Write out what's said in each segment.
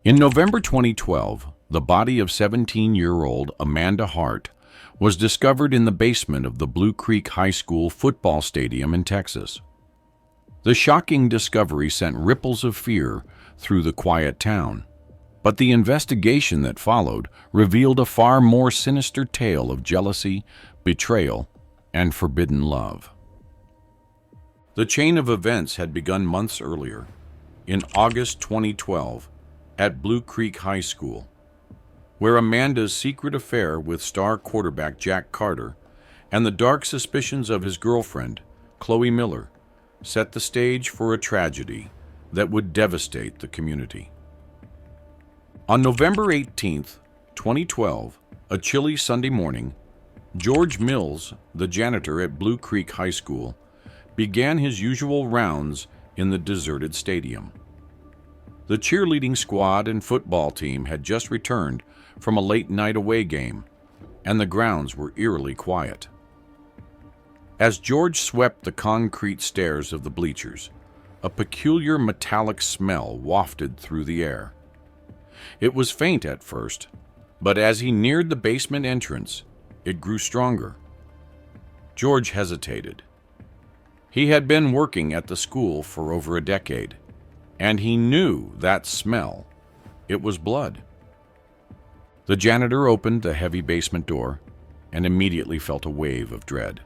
In November 2012, the body of 17-year-old Amanda Hart was discovered in the basement of the Blue Creek High School football stadium in Texas. The shocking discovery sent ripples of fear through the quiet town, but the investigation that followed revealed a far more sinister tale of jealousy, betrayal, and forbidden love. The chain of events had begun months earlier, in August 2012, at Blue Creek High School, where Amanda's secret affair with star quarterback Jack Carter and the dark suspicions of his girlfriend, Chloe Miller, set the stage for a tragedy that would devastate the community. On November 18, 2012, a chilly Sunday morning, George Mills, the janitor at Blue Creek High School, began his usual rounds in the deserted stadium. The cheerleading squad and football team had just returned from a late-night away game, and the grounds were eerily quiet. As George swept the concrete stairs of the bleachers, a peculiar metallic smell wafted through the air. It was faint at first, but as he neared the basement entrance, it grew stronger. George hesitated. He had been working at the school for over a decade, and he knew that smell. It was blood. The janitor opened the heavy basement door and immediately felt a wave of dread.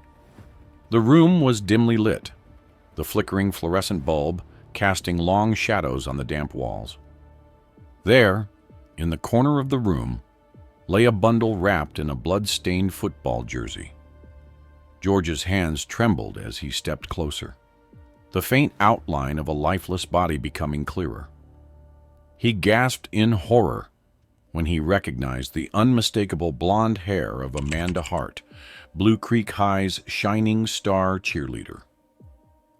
The room was dimly lit, the flickering fluorescent bulb casting long shadows on the damp walls. There, in the corner of the room, lay a bundle wrapped in a blood-stained football jersey. George's hands trembled as he stepped closer, the faint outline of a lifeless body becoming clearer. He gasped in horror when he recognized the unmistakable blonde hair of Amanda Hart, Blue Creek High's shining star cheerleader.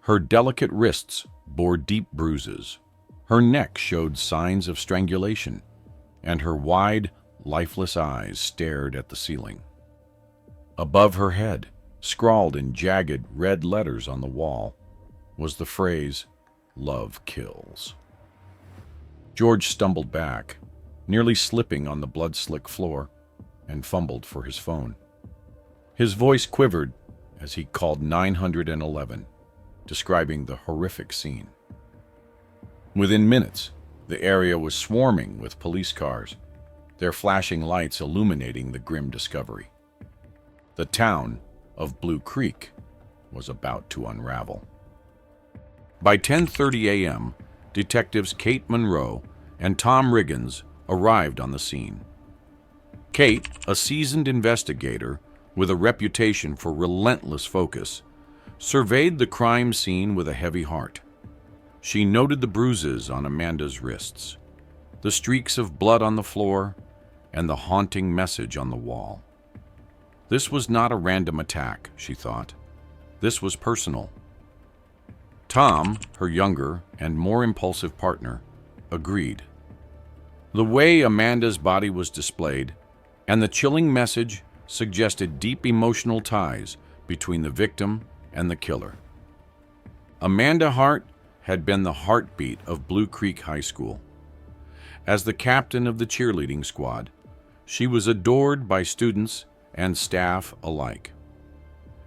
Her delicate wrists bore deep bruises, her neck showed signs of strangulation, and her wide, lifeless eyes stared at the ceiling. Above her head, scrawled in jagged red letters on the wall, was the phrase, "Love kills." George stumbled back, nearly slipping on the blood-slick floor, and fumbled for his phone. His voice quivered as he called 911, describing the horrific scene. Within minutes, the area was swarming with police cars, their flashing lights illuminating the grim discovery. The town of Blue Creek was about to unravel. By 10:30 a.m., detectives Kate Monroe and Tom Riggins arrived on the scene. Kate, a seasoned investigator with a reputation for relentless focus, surveyed the crime scene with a heavy heart. She noted the bruises on Amanda's wrists, the streaks of blood on the floor, and the haunting message on the wall. This was not a random attack, she thought. This was personal. Tom, her younger and more impulsive partner, agreed. The way Amanda's body was displayed and the chilling message suggested deep emotional ties between the victim and the killer. Amanda Hart had been the heartbeat of Blue Creek High School. As the captain of the cheerleading squad, she was adored by students and staff alike.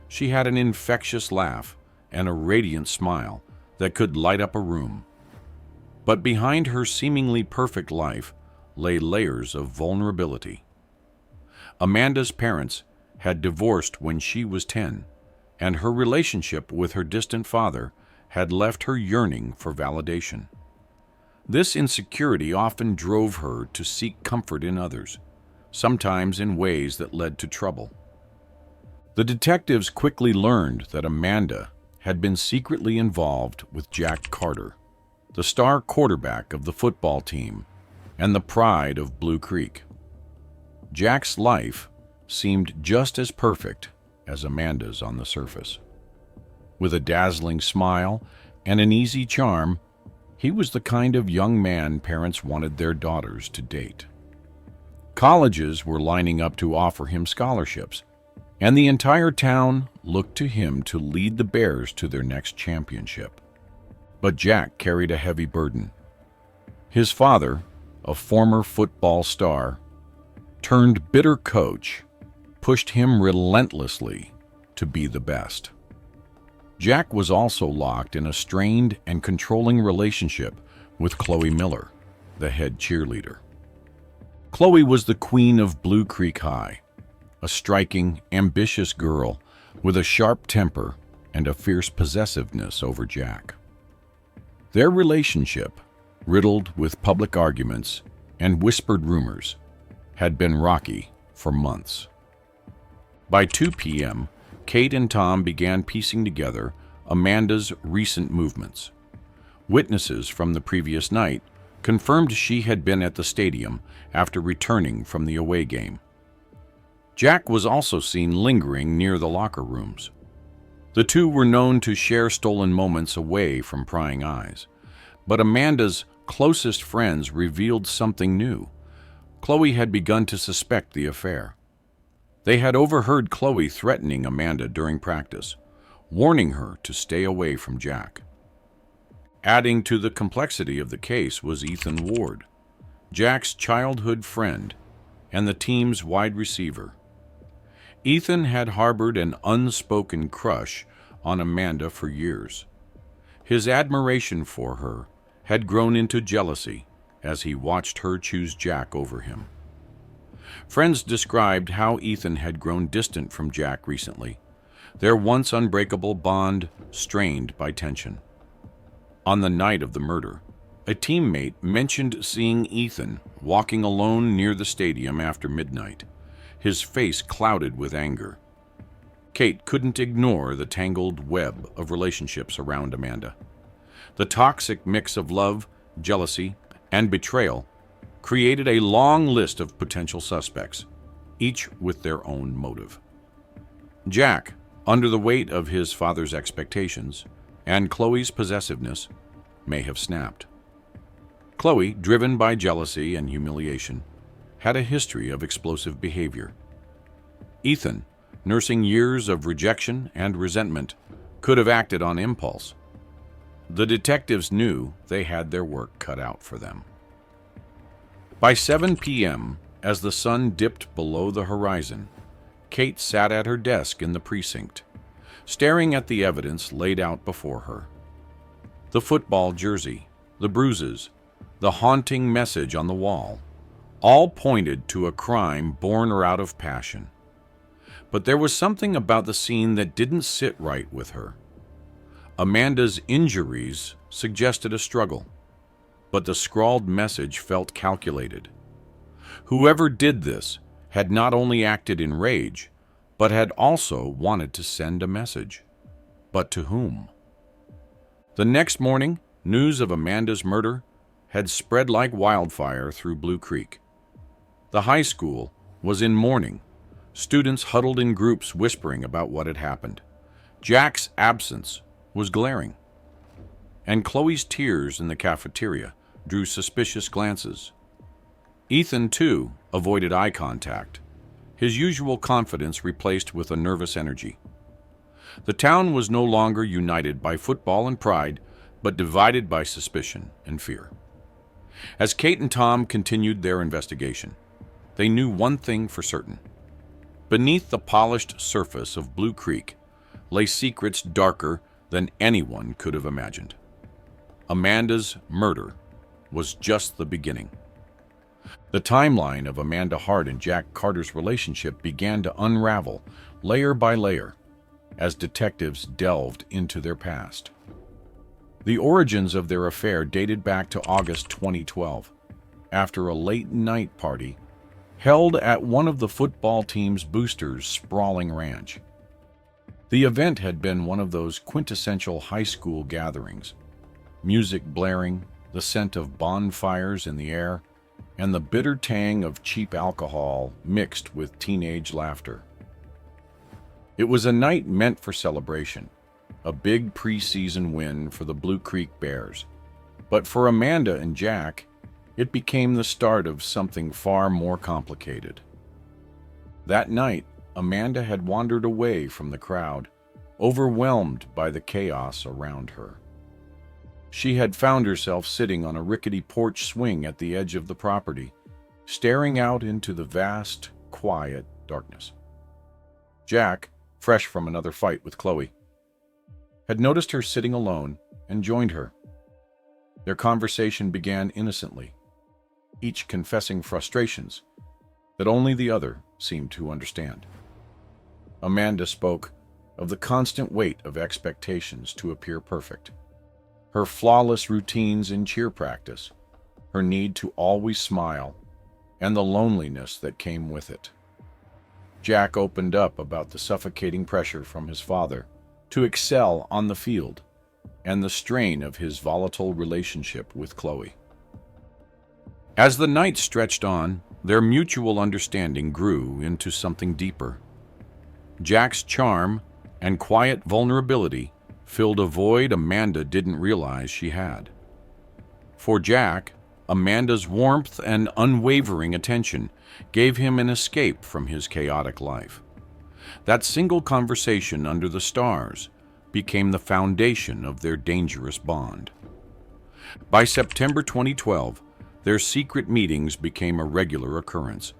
She had an infectious laugh and a radiant smile that could light up a room. But behind her seemingly perfect life lay layers of vulnerability. Amanda's parents had divorced when she was 10, and her relationship with her distant father had left her yearning for validation. This insecurity often drove her to seek comfort in others, sometimes in ways that led to trouble. The detectives quickly learned that Amanda had been secretly involved with Jack Carter, the star quarterback of the football team and the pride of Blue Creek. Jack's life seemed just as perfect as Amanda's on the surface. With a dazzling smile and an easy charm, he was the kind of young man parents wanted their daughters to date. Colleges were lining up to offer him scholarships, and the entire town looked to him to lead the Bears to their next championship. But Jack carried a heavy burden. His father, a former football star turned bitter coach, pushed him relentlessly to be the best. Jack was also locked in a strained and controlling relationship with Chloe Miller, the head cheerleader. Chloe was the queen of Blue Creek High, a striking, ambitious girl with a sharp temper and a fierce possessiveness over Jack. Their relationship, riddled with public arguments and whispered rumors, had been rocky for months. By 2 p.m., Kate and Tom began piecing together Amanda's recent movements. Witnesses from the previous night confirmed she had been at the stadium after returning from the away game. Jack was also seen lingering near the locker rooms. The two were known to share stolen moments away from prying eyes, but Amanda's closest friends revealed something new. Chloe had begun to suspect the affair. They had overheard Chloe threatening Amanda during practice, warning her to stay away from Jack. Adding to the complexity of the case was Ethan Ward, Jack's childhood friend and the team's wide receiver. Ethan had harbored an unspoken crush on Amanda for years. His admiration for her had grown into jealousy as he watched her choose Jack over him. Friends described how Ethan had grown distant from Jack recently, their once unbreakable bond strained by tension. On the night of the murder, a teammate mentioned seeing Ethan walking alone near the stadium after midnight, his face clouded with anger. Kate couldn't ignore the tangled web of relationships around Amanda. The toxic mix of love, jealousy, and betrayal created a long list of potential suspects, each with their own motive. Jack, under the weight of his father's expectations and Chloe's possessiveness, may have snapped. Chloe, driven by jealousy and humiliation, had a history of explosive behavior. Ethan, nursing years of rejection and resentment, could have acted on impulse. The detectives knew they had their work cut out for them. By 7 p.m., as the sun dipped below the horizon, Kate sat at her desk in the precinct, staring at the evidence laid out before her. The football jersey, the bruises, the haunting message on the wall, all pointed to a crime born or out of passion. But there was something about the scene that didn't sit right with her. Amanda's injuries suggested a struggle, but the scrawled message felt calculated. Whoever did this had not only acted in rage, but had also wanted to send a message. But to whom? The next morning, news of Amanda's murder had spread like wildfire through Blue Creek. The high school was in mourning, students huddled in groups whispering about what had happened. Jack's absence was glaring, and Chloe's tears in the cafeteria drew suspicious glances. Ethan, too, avoided eye contact, his usual confidence replaced with a nervous energy. The town was no longer united by football and pride, but divided by suspicion and fear. As Kate and Tom continued their investigation, they knew one thing for certain. Beneath the polished surface of Blue Creek lay secrets darker than anyone could have imagined. Amanda's murder was just the beginning. The timeline of Amanda Hart and Jack Carter's relationship began to unravel layer by layer as detectives delved into their past. The origins of their affair dated back to August 2012, after a late-night party held at one of the football team's boosters' sprawling ranch. The event had been one of those quintessential high school gatherings, music blaring, the scent of bonfires in the air, and the bitter tang of cheap alcohol mixed with teenage laughter. It was a night meant for celebration, a big preseason win for the Blue Creek Bears. But for Amanda and Jack, it became the start of something far more complicated. That night, Amanda had wandered away from the crowd, overwhelmed by the chaos around her. She had found herself sitting on a rickety porch swing at the edge of the property, staring out into the vast, quiet darkness. Jack, fresh from another fight with Chloe, had noticed her sitting alone and joined her. Their conversation began innocently, each confessing frustrations that only the other seemed to understand. Amanda spoke of the constant weight of expectations to appear perfect, her flawless routines in cheer practice, her need to always smile, and the loneliness that came with it. Jack opened up about the suffocating pressure from his father to excel on the field and the strain of his volatile relationship with Chloe. As the night stretched on, their mutual understanding grew into something deeper. Jack's charm and quiet vulnerability filled a void Amanda didn't realize she had. For Jack, Amanda's warmth and unwavering attention gave him an escape from his chaotic life. That single conversation under the stars became the foundation of their dangerous bond. By September 2012, their secret meetings became a regular occurrence.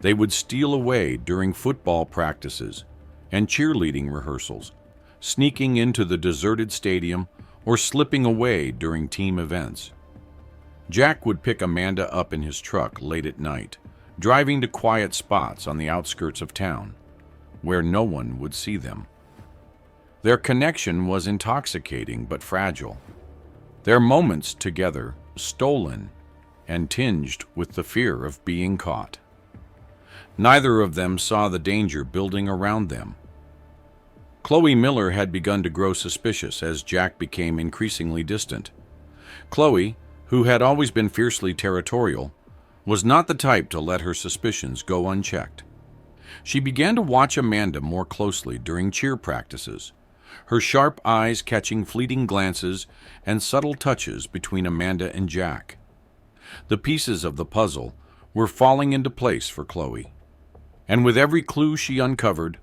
They would steal away during football practices and cheerleading rehearsals, sneaking into the deserted stadium or slipping away during team events. Jack would pick Amanda up in his truck late at night, driving to quiet spots on the outskirts of town, where no one would see them. Their connection was intoxicating but fragile. Their moments together stolen and tinged with the fear of being caught. Neither of them saw the danger building around them. Chloe Miller had begun to grow suspicious as Jack became increasingly distant. Chloe, who had always been fiercely territorial, was not the type to let her suspicions go unchecked. She began to watch Amanda more closely during cheer practices, her sharp eyes catching fleeting glances and subtle touches between Amanda and Jack. The pieces of the puzzle were falling into place for Chloe, and with every clue she uncovered,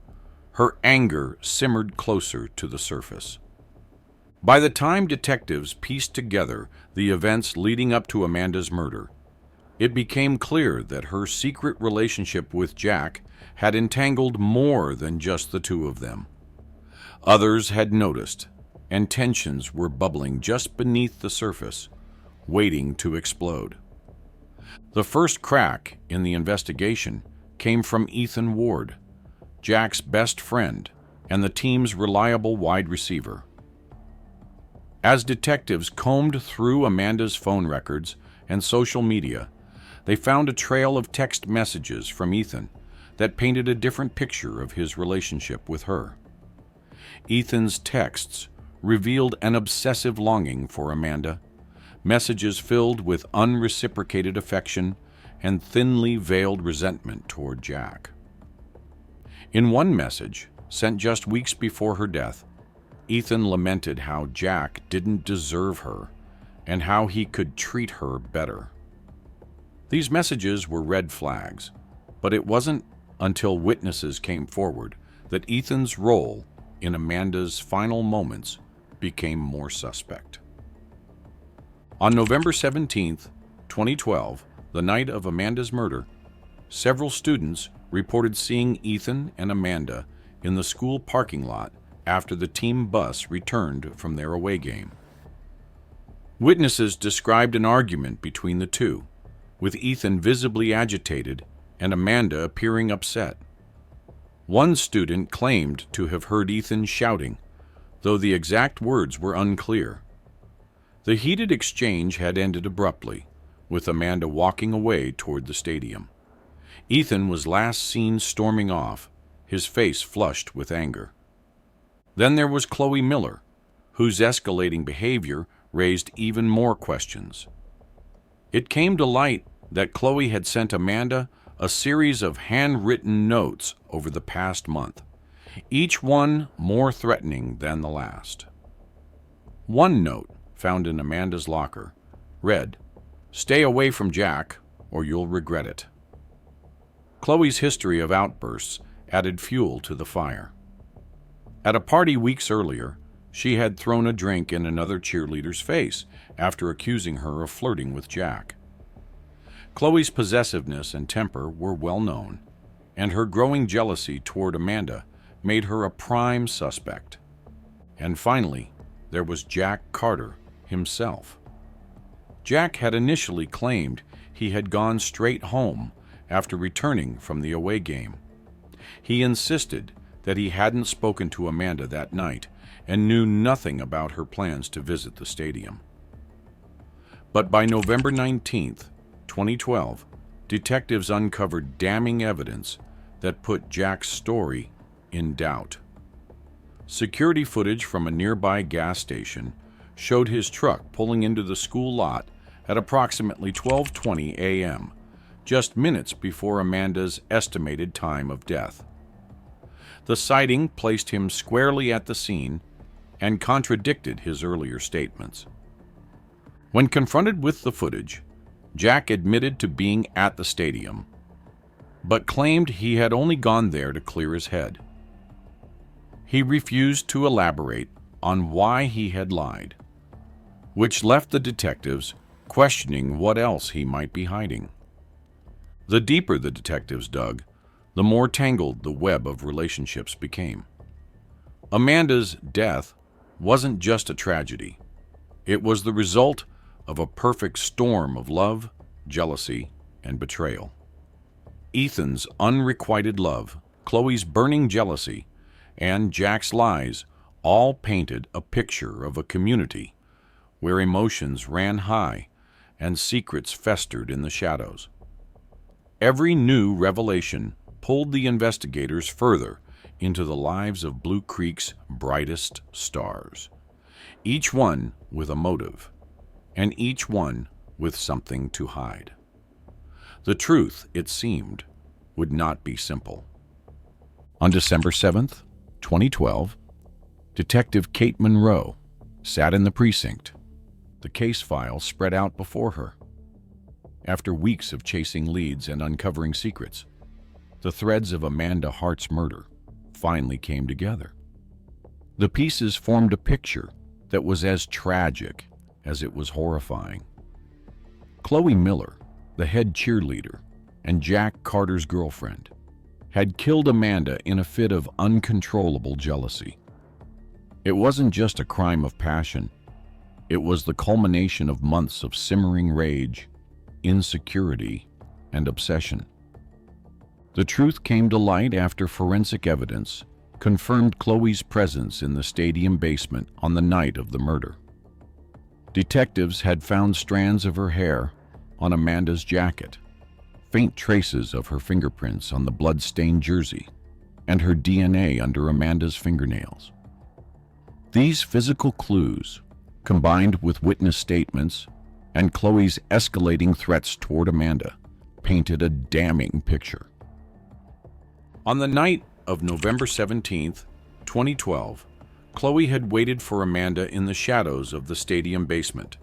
her anger simmered closer to the surface. By the time detectives pieced together the events leading up to Amanda's murder, it became clear that her secret relationship with Jack had entangled more than just the two of them. Others had noticed, and tensions were bubbling just beneath the surface, waiting to explode. The first crack in the investigation came from Ethan Ward, Jack's best friend and the team's reliable wide receiver. As detectives combed through Amanda's phone records and social media, they found a trail of text messages from Ethan that painted a different picture of his relationship with her. Ethan's texts revealed an obsessive longing for Amanda, messages filled with unreciprocated affection and thinly veiled resentment toward Jack. In one message, sent just weeks before her death, Ethan lamented how Jack didn't deserve her and how he could treat her better. These messages were red flags, but it wasn't until witnesses came forward that Ethan's role in Amanda's final moments became more suspect. On November 17, 2012, the night of Amanda's murder, several students reported seeing Ethan and Amanda in the school parking lot after the team bus returned from their away game. Witnesses described an argument between the two, with Ethan visibly agitated and Amanda appearing upset. One student claimed to have heard Ethan shouting, though the exact words were unclear. The heated exchange had ended abruptly, with Amanda walking away toward the stadium. Ethan was last seen storming off, his face flushed with anger. Then there was Chloe Miller, whose escalating behavior raised even more questions. It came to light that Chloe had sent Amanda a series of handwritten notes over the past month, each one more threatening than the last. One note, found in Amanda's locker, read, "Stay away from Jack, or you'll regret it." Chloe's history of outbursts added fuel to the fire. At a party weeks earlier, she had thrown a drink in another cheerleader's face after accusing her of flirting with Jack. Chloe's possessiveness and temper were well known, and her growing jealousy toward Amanda made her a prime suspect. And finally, there was Jack Carter himself. Jack had initially claimed he had gone straight home after returning from the away game. He insisted that he hadn't spoken to Amanda that night and knew nothing about her plans to visit the stadium. But by November 19th, 2012, detectives uncovered damning evidence that put Jack's story in doubt. Security footage from a nearby gas station showed his truck pulling into the school lot at approximately 12:20 a.m., just minutes before Amanda's estimated time of death. The sighting placed him squarely at the scene and contradicted his earlier statements. When confronted with the footage, Jack admitted to being at the stadium, but claimed he had only gone there to clear his head. He refused to elaborate on why he had lied, which left the detectives questioning what else he might be hiding. The deeper the detectives dug, the more tangled the web of relationships became. Amanda's death wasn't just a tragedy. It was the result of a perfect storm of love, jealousy, and betrayal. Ethan's unrequited love, Chloe's burning jealousy, and Jack's lies all painted a picture of a community where emotions ran high and secrets festered in the shadows. Every new revelation pulled the investigators further into the lives of Blue Creek's brightest stars, each one with a motive, and each one with something to hide. The truth, it seemed, would not be simple. On December 7th, 2012, Detective Kate Monroe sat in the precinct, the case file spread out before her. After weeks of chasing leads and uncovering secrets, the threads of Amanda Hart's murder finally came together. The pieces formed a picture that was as tragic as it was horrifying. Chloe Miller, the head cheerleader and Jack Carter's girlfriend, had killed Amanda in a fit of uncontrollable jealousy. It wasn't just a crime of passion. It was the culmination of months of simmering rage, insecurity, and obsession. The truth came to light after forensic evidence confirmed Chloe's presence in the stadium basement on the night of the murder. Detectives had found strands of her hair on Amanda's jacket, faint traces of her fingerprints on the blood-stained jersey, and her DNA under Amanda's fingernails. These physical clues, combined with witness statements and Chloe's escalating threats toward Amanda, painted a damning picture. On the night of November 17th, 2012, Chloe had waited for Amanda in the shadows of the stadium basement,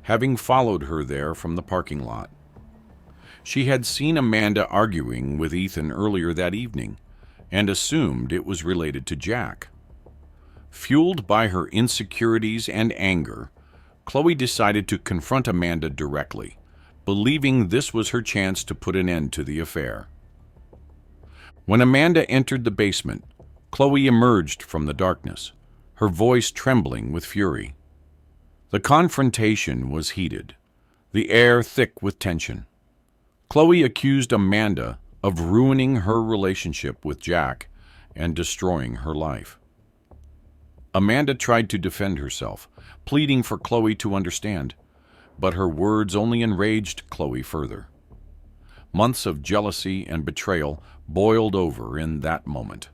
having followed her there from the parking lot. She had seen Amanda arguing with Ethan earlier that evening and assumed it was related to Jack. Fueled by her insecurities and anger, Chloe decided to confront Amanda directly, believing this was her chance to put an end to the affair. When Amanda entered the basement, Chloe emerged from the darkness, her voice trembling with fury. The confrontation was heated, the air thick with tension. Chloe accused Amanda of ruining her relationship with Jack and destroying her life. Amanda tried to defend herself, pleading for Chloe to understand, but her words only enraged Chloe further. Months of jealousy and betrayal boiled over in that moment.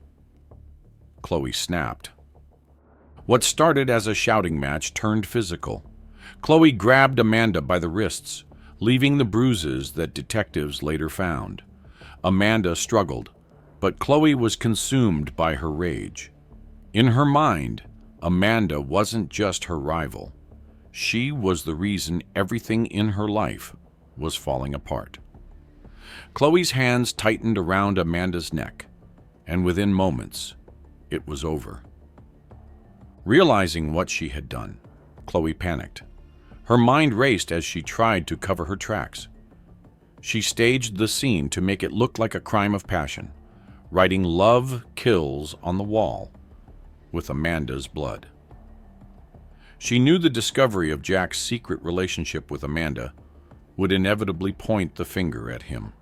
Chloe snapped. What started as a shouting match turned physical. Chloe grabbed Amanda by the wrists, leaving the bruises that detectives later found. Amanda struggled, but Chloe was consumed by her rage. In her mind, Amanda wasn't just her rival. She was the reason everything in her life was falling apart. Chloe's hands tightened around Amanda's neck, and within moments, it was over. Realizing what she had done, Chloe panicked. Her mind raced as she tried to cover her tracks. She staged the scene to make it look like a crime of passion, writing "Love Kills" on the wall with Amanda's blood. She knew the discovery of Jack's secret relationship with Amanda would inevitably point the finger at him.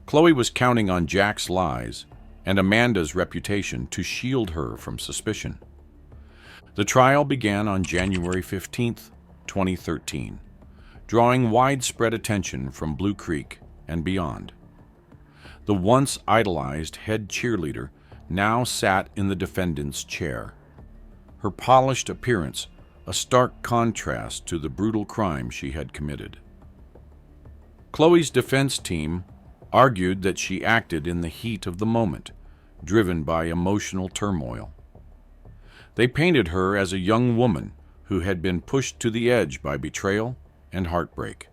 Chloe was counting on Jack's lies and Amanda's reputation to shield her from suspicion. The trial began on January 15th, 2013, drawing widespread attention from Blue Creek and beyond. The once idolized head cheerleader now sat in the defendant's chair, her polished appearance a stark contrast to the brutal crime she had committed. Chloe's defense team argued that she acted in the heat of the moment, driven by emotional turmoil. They painted her as a young woman who had been pushed to the edge by betrayal and heartbreak.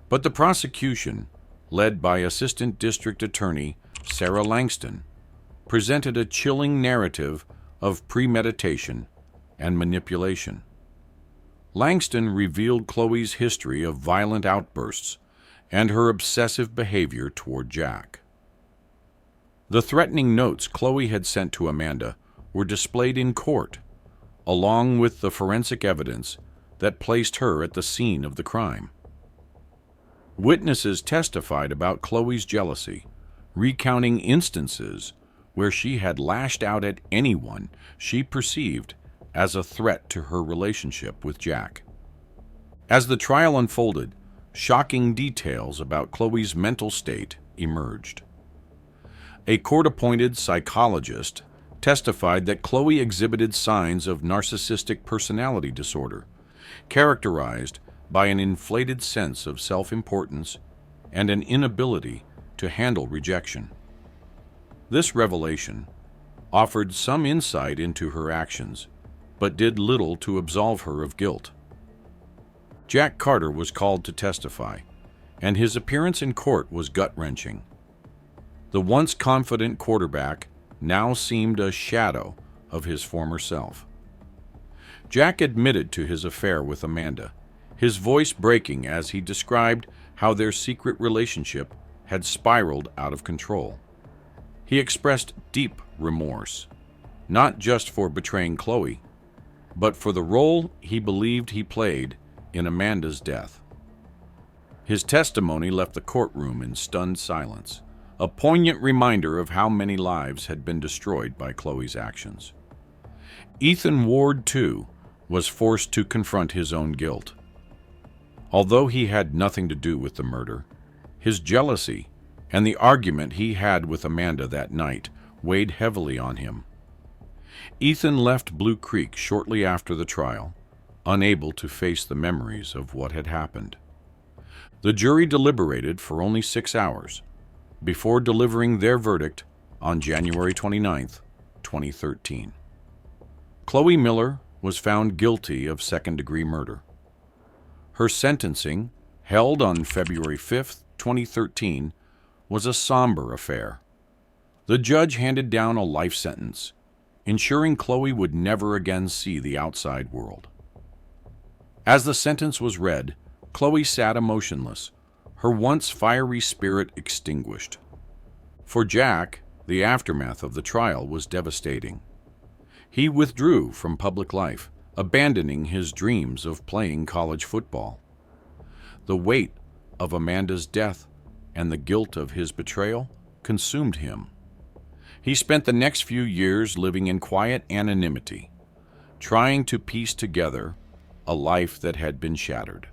But the prosecution, led by Assistant District Attorney Sarah Langston, presented a chilling narrative of premeditation and manipulation. Langston revealed Chloe's history of violent outbursts and her obsessive behavior toward Jack. The threatening notes Chloe had sent to Amanda were displayed in court, along with the forensic evidence that placed her at the scene of the crime. Witnesses testified about Chloe's jealousy, recounting instances where she had lashed out at anyone she perceived as a threat to her relationship with Jack. As the trial unfolded, shocking details about Chloe's mental state emerged. A court-appointed psychologist testified that Chloe exhibited signs of narcissistic personality disorder, characterized by an inflated sense of self-importance and an inability to handle rejection. This revelation offered some insight into her actions, but did little to absolve her of guilt. Jack Carter was called to testify, and his appearance in court was gut-wrenching. The once confident quarterback now seemed a shadow of his former self. Jack admitted to his affair with Amanda, his voice breaking as he described how their secret relationship had spiraled out of control. He expressed deep remorse, not just for betraying Chloe, but for the role he believed he played in Amanda's death. His testimony left the courtroom in stunned silence, a poignant reminder of how many lives had been destroyed by Chloe's actions. Ethan Ward, too, was forced to confront his own guilt. Although he had nothing to do with the murder, his jealousy and the argument he had with Amanda that night weighed heavily on him. Ethan left Blue Creek shortly after the trial, unable to face the memories of what had happened. The jury deliberated for only 6 hours before delivering their verdict on January 29, 2013. Chloe Miller was found guilty of second-degree murder. Her sentencing, held on February 5, 2013, was a somber affair. The judge handed down a life sentence, ensuring Chloe would never again see the outside world. As the sentence was read, Chloe sat emotionless, her once fiery spirit extinguished. For Jack, the aftermath of the trial was devastating. He withdrew from public life, abandoning his dreams of playing college football. The weight of Amanda's death and the guilt of his betrayal consumed him. He spent the next few years living in quiet anonymity, trying to piece together a life that had been shattered.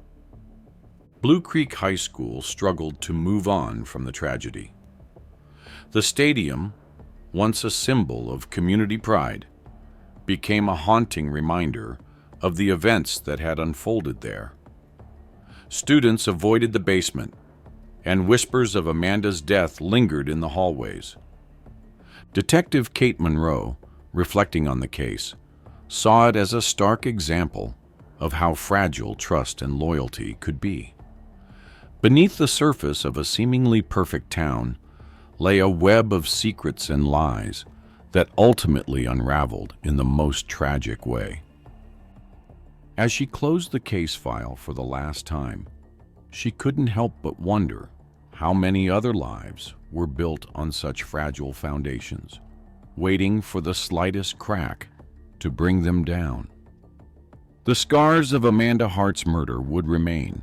Blue Creek High School struggled to move on from the tragedy. The stadium, once a symbol of community pride, became a haunting reminder of the events that had unfolded there. Students avoided the basement, and whispers of Amanda's death lingered in the hallways. Detective Kate Monroe, reflecting on the case, saw it as a stark example of how fragile trust and loyalty could be. Beneath the surface of a seemingly perfect town lay a web of secrets and lies that ultimately unraveled in the most tragic way. As she closed the case file for the last time, she couldn't help but wonder how many other lives were built on such fragile foundations, waiting for the slightest crack to bring them down. The scars of Amanda Hart's murder would remain,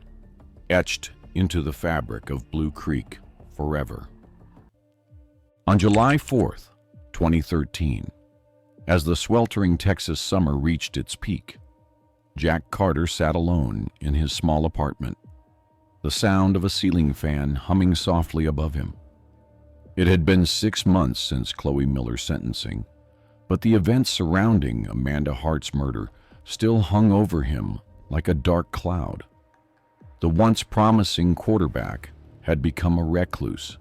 etched into the fabric of Blue Creek forever. On July 4th, 2013, as the sweltering Texas summer reached its peak, Jack Carter sat alone in his small apartment, the sound of a ceiling fan humming softly above him. It had been 6 months since Chloe Miller's sentencing, but the events surrounding Amanda Hart's murder still hung over him like a dark cloud. The once promising quarterback had become a recluse,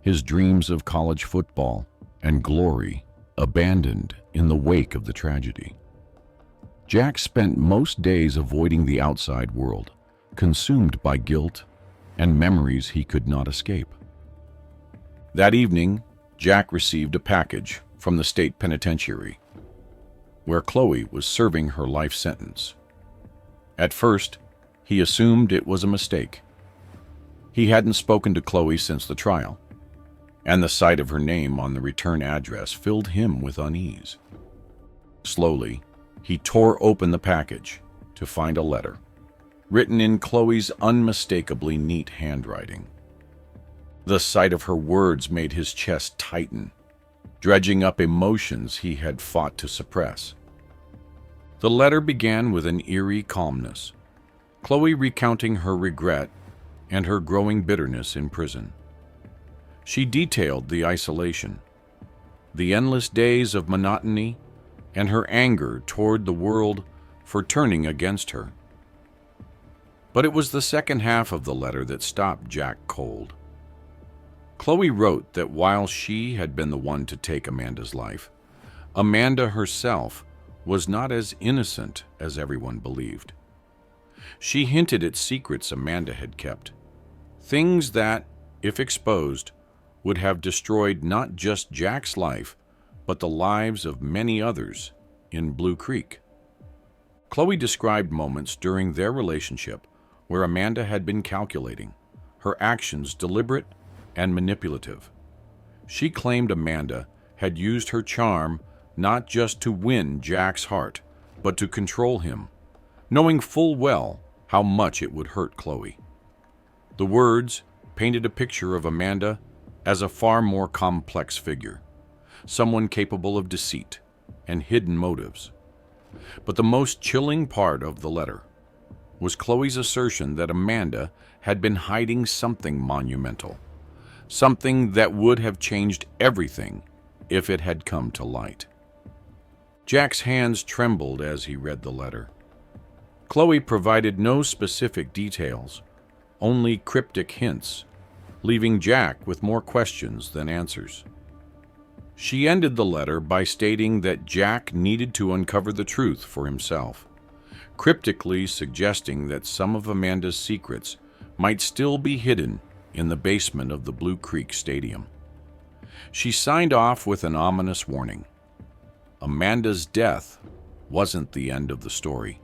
his dreams of college football and glory abandoned in the wake of the tragedy. Jack spent most days avoiding the outside world, consumed by guilt and memories he could not escape. That evening, Jack received a package from the state penitentiary, where Chloe was serving her life sentence. At first, he assumed it was a mistake. He hadn't spoken to Chloe since the trial, and the sight of her name on the return address filled him with unease. Slowly, he tore open the package to find a letter, written in Chloe's unmistakably neat handwriting. The sight of her words made his chest tighten, dredging up emotions he had fought to suppress. The letter began with an eerie calmness, Chloe recounting her regret and her growing bitterness in prison. She detailed the isolation, the endless days of monotony, and her anger toward the world for turning against her. But it was the second half of the letter that stopped Jack cold. Chloe wrote that while she had been the one to take Amanda's life, Amanda herself was not as innocent as everyone believed. She hinted at secrets Amanda had kept, things that, if exposed, would have destroyed not just Jack's life, but the lives of many others in Blue Creek. Chloe described moments during their relationship where Amanda had been calculating, her actions deliberate and manipulative. She claimed Amanda had used her charm not just to win Jack's heart, but to control him, knowing full well how much it would hurt Chloe. The words painted a picture of Amanda as a far more complex figure, someone capable of deceit and hidden motives. But the most chilling part of the letter was Chloe's assertion that Amanda had been hiding something monumental, something that would have changed everything if it had come to light. Jack's hands trembled as he read the letter. Chloe provided no specific details, only cryptic hints, leaving Jack with more questions than answers. She ended the letter by stating that Jack needed to uncover the truth for himself, cryptically suggesting that some of Amanda's secrets might still be hidden in the basement of the Blue Creek Stadium. She signed off with an ominous warning. Amanda's death wasn't the end of the story.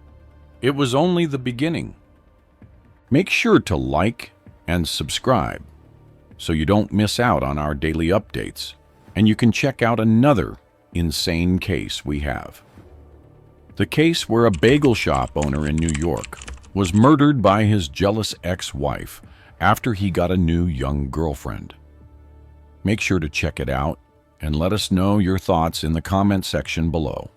It was only the beginning. Make sure to like and subscribe so you don't miss out on our daily updates, and you can check out another insane case we have. The case where a bagel shop owner in New York was murdered by his jealous ex-wife after he got a new young girlfriend. Make sure to check it out and let us know your thoughts in the comment section below.